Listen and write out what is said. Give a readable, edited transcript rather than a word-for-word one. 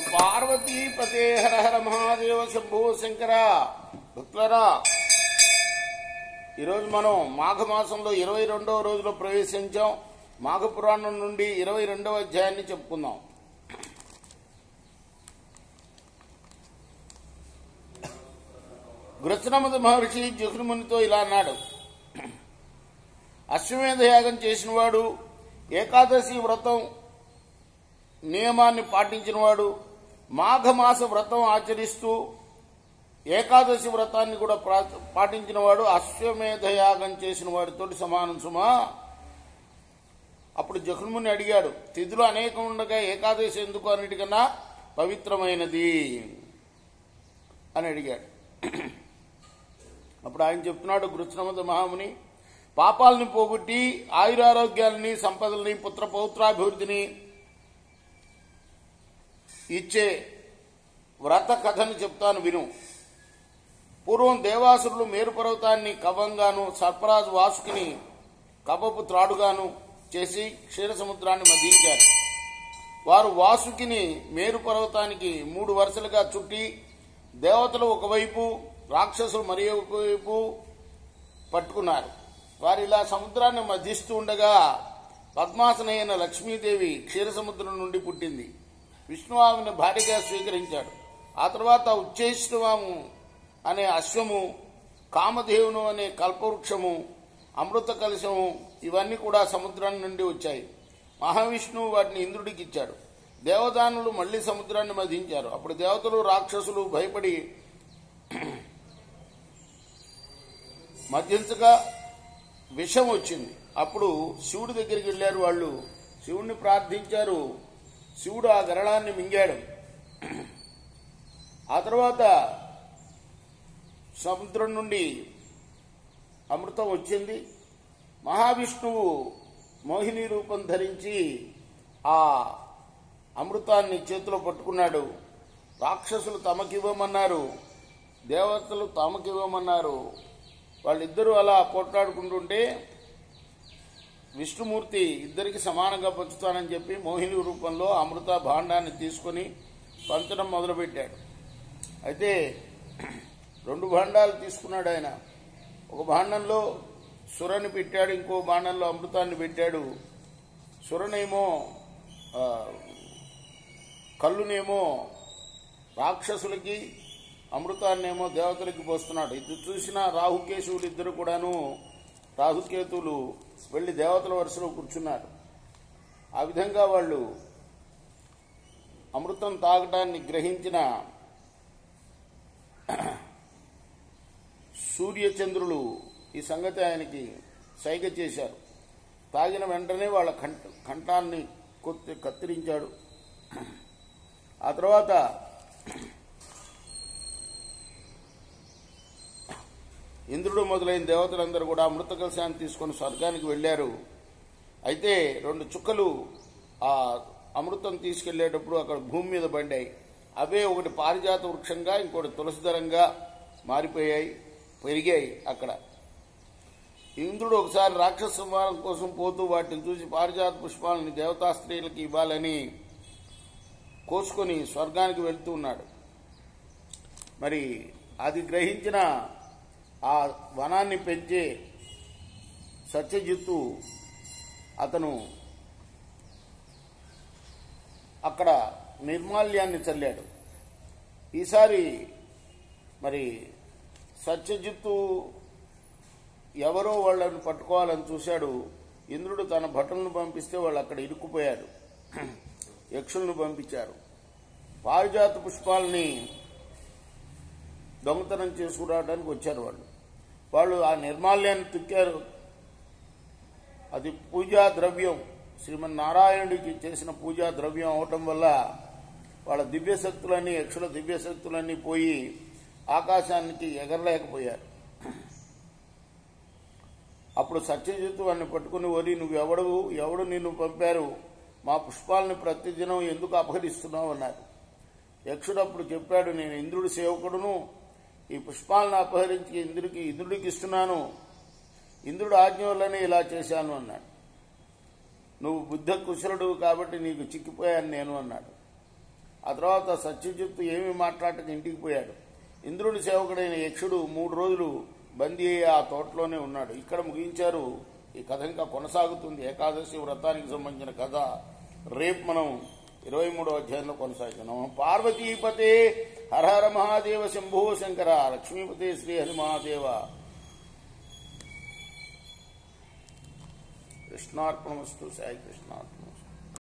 పార్వతీపతే హర హర మహాదేవ శంభో శంకర. భక్తులరా, ఈరోజు మనం మాఘమాసంలో 22వ రోజులో ప్రవేశించాం. మాఘ పురాణం నుండి 22వ అధ్యాయాన్ని చెప్పుకుందాం. గృత్సనమద మహర్షి జహ్నుమునితో ఇలా అన్నాడు: అశ్వమేధ యాగం చేసినవాడు, ఏకాదశి వ్రతం నియమాన్ని పాటించినవాడు, మాఘమాస వ్రతం ఆచరిస్తూ ఏకాదశి వ్రతాన్ని కూడా పాటించినవాడు అశ్వమేధ యాగం చేసిన వాడితోటి సమానం సుమా. అప్పుడు జహ్నుముని అడిగాడు, తిథులు అనేకం ఉండగా ఏకాదశి ఎందుకు అన్నిటికన్నా పవిత్రమైనది అని అడిగాడు. అప్పుడు ఆయన చెప్తున్నాడు, గృత్సనమద మహాముని, పాపాలని పోగొట్టి ఆయురారోగ్యాలని, సంపదల్ని, పుత్ర పౌత్రాభివృద్ధిని ఇచ్చే వ్రత కథను చెప్తాను విను. పూర్వం దేవాసురులు మేరు పర్వతాన్ని కవ్వంగాను, సర్పరాజు వాసుకిని కవ్వపు త్రాడుగాను చేసి క్షీర సముద్రాన్ని మధించారు. వారు వాసుకిని మేరు పర్వతానికి 3 వరుసలుగా చుట్టి, దేవతలు ఒకవైపు, రాక్షసులు మరి ఒకవైపు పట్టుకున్నారు. వారు ఇలా సముద్రాన్ని మధిస్తూ ఉండగా పద్మాసనైన లక్ష్మీదేవి క్షీర సముద్రం నుండి పుట్టింది. విష్ణువు ఆమెను భార్యగా స్వీకరించాడు. ఆ తర్వాత ఉచ్చేశ్రవాము అనే అశ్వము, కామధేవును అనే కల్పవృక్షము, అమృత కలశము ఇవన్నీ కూడా సముద్రం నుండి వచ్చాయి. మహావిష్ణువు వాటిని ఇంద్రుడికి ఇచ్చాడు. దేవదానులు మళ్లీ సముద్రాన్ని మధించారు. అప్పుడు దేవతలు, రాక్షసులు భయపడి మధ్యంచగా విషం వచ్చింది. అప్పుడు శివుడి దగ్గరికి వెళ్లారు. వాళ్ళు శివుణ్ణి ప్రార్థించారు. శివుడు ఆ గరళాన్ని మింగాడు. ఆ తర్వాత సముద్రం నుండి అమృతం వచ్చింది. మహావిష్ణువు మోహిని రూపం ధరించి ఆ అమృతాన్ని చేతిలో పట్టుకున్నాడు. రాక్షసులు తమకివ్వమన్నారు, దేవతలు తమకివ్వమన్నారు. వాళ్ళిద్దరూ అలా పోట్లాడుకుంటుంటే విష్ణుమూర్తి ఇద్దరికి సమానంగా పంచుతానని చెప్పి మోహిని రూపంలో అమృత భాండాన్ని తీసుకుని పంచడం మొదలుపెట్టాడు. అయితే 2 భాండాలు తీసుకున్నాడు ఆయన. ఒక భాండంలో సురని పెట్టాడు, ఇంకో భాండంలో అమృతాన్ని పెట్టాడు. సురనేమో కళ్ళునేమో రాక్షసులకి, అమృతాన్నేమో దేవతలకి పోస్తున్నాడు. ఇది చూసిన రాహుకేశవులు ఇద్దరు కూడాను, రాహుకేతువులు వెళ్లి దేవతల వరుసలో కూర్చున్నారు. ఆ విధంగా వాళ్ళు అమృతం తాగటాన్ని గ్రహించిన సూర్యచంద్రులు ఈ సంగతి ఆయనకి సైగ చేశారు. తాగిన వెంటనే వాళ్ళ కంఠాన్ని కత్తిరించాడు. ఆ తర్వాత ఇంద్రుడు మొదలైన దేవతలందరూ కూడా అమృత కలశాన్ని తీసుకుని స్వర్గానికి వెళ్లారు. అయితే 2 చుక్కలు ఆ అమృతం తీసుకెళ్లేటప్పుడు అక్కడ భూమి మీద పడ్డాయి. అవే ఒకటి పారిజాత వృక్షంగా, ఇంకోటి తులసిదరంగా మారిపోయాయి, పెరిగాయి అక్కడ. ఇంద్రుడు ఒకసారి రాక్షస సంహారం కోసం పోతూ వాటిని చూసి పారిజాత పుష్పాలని దేవతా స్త్రీలకు ఇవ్వాలని కోసుకొని స్వర్గానికి వెళ్తూ ఉన్నాడు. మరి అది గ్రహించిన ఆ వనాన్ని పెంచే సత్యజిత్తు అతను అక్కడ నిర్మాల్యాన్ని చల్లాడు. ఈసారి మరి సత్యజిత్తు ఎవరో వాళ్ళని పట్టుకోవాలని చూశాడు. ఇంద్రుడు తన భటులను పంపిస్తే వాళ్ళు అక్కడ ఇరుక్కుపోయారు. యక్షులను పంపించారు. పారిజాత పుష్పాలని దొంగతనం చేసుకురావడానికి వచ్చారు. వాళ్ళు ఆ నిర్మాల్యాన్ని తుక్కారు. అది పూజా ద్రవ్యం, శ్రీమన్నారాయణుడికి చేసిన పూజా ద్రవ్యం అవటం వల్ల వాళ్ళ దివ్యశక్తులన్నీ, యక్షుల దివ్యశక్తులన్నీ పోయి ఆకాశానికి ఎగరలేకపోయారు. అప్పుడు సత్యజిత్తు వాడిని పట్టుకుని, వరి ఎవడు నిన్ను పంపారు? మా పుష్పాలని ప్రతిదినం ఎందుకు అపహరిస్తున్నావు అన్నారు. యక్షుడు అప్పుడు చెప్పాడు, నేను ఇంద్రుడి సేవకుడును, ఈ పుష్పాలను అపహరించి ఇంద్రుడికి ఇస్తున్నాను, ఇంద్రుడు ఆజ్ఞ వల్లనే ఇలా చేశాను అన్నాడు. నువ్వు బుద్ధ కుశలుడు కాబట్టి నీకు చిక్కిపోయాను నేను అన్నాడు. ఆ తర్వాత సత్యజిత్తు ఏమీ మాట్లాడక ఇంటికి పోయాడు. ఇంద్రుడి సేవకుడైన యక్షుడు 3 రోజులు బందీ అయ్యి ఆ తోటలోనే ఉన్నాడు. ఇక్కడ ముగించారు. ఈ కథ ఇంకా కొనసాగుతుంది. ఏకాదశి వ్రతానికి సంబంధించిన కథ రేపు మనం 23వ అధ్యాయంలో కొనసాగుతున్నాం. పార్వతీపతే హర హర మహాదేవ శంభో శంకర, లక్ష్మీపతే శ్రీ హరి మహాదేవ. కృష్ణార్పణమస్తు. సాయి కృష్ణార్పణ.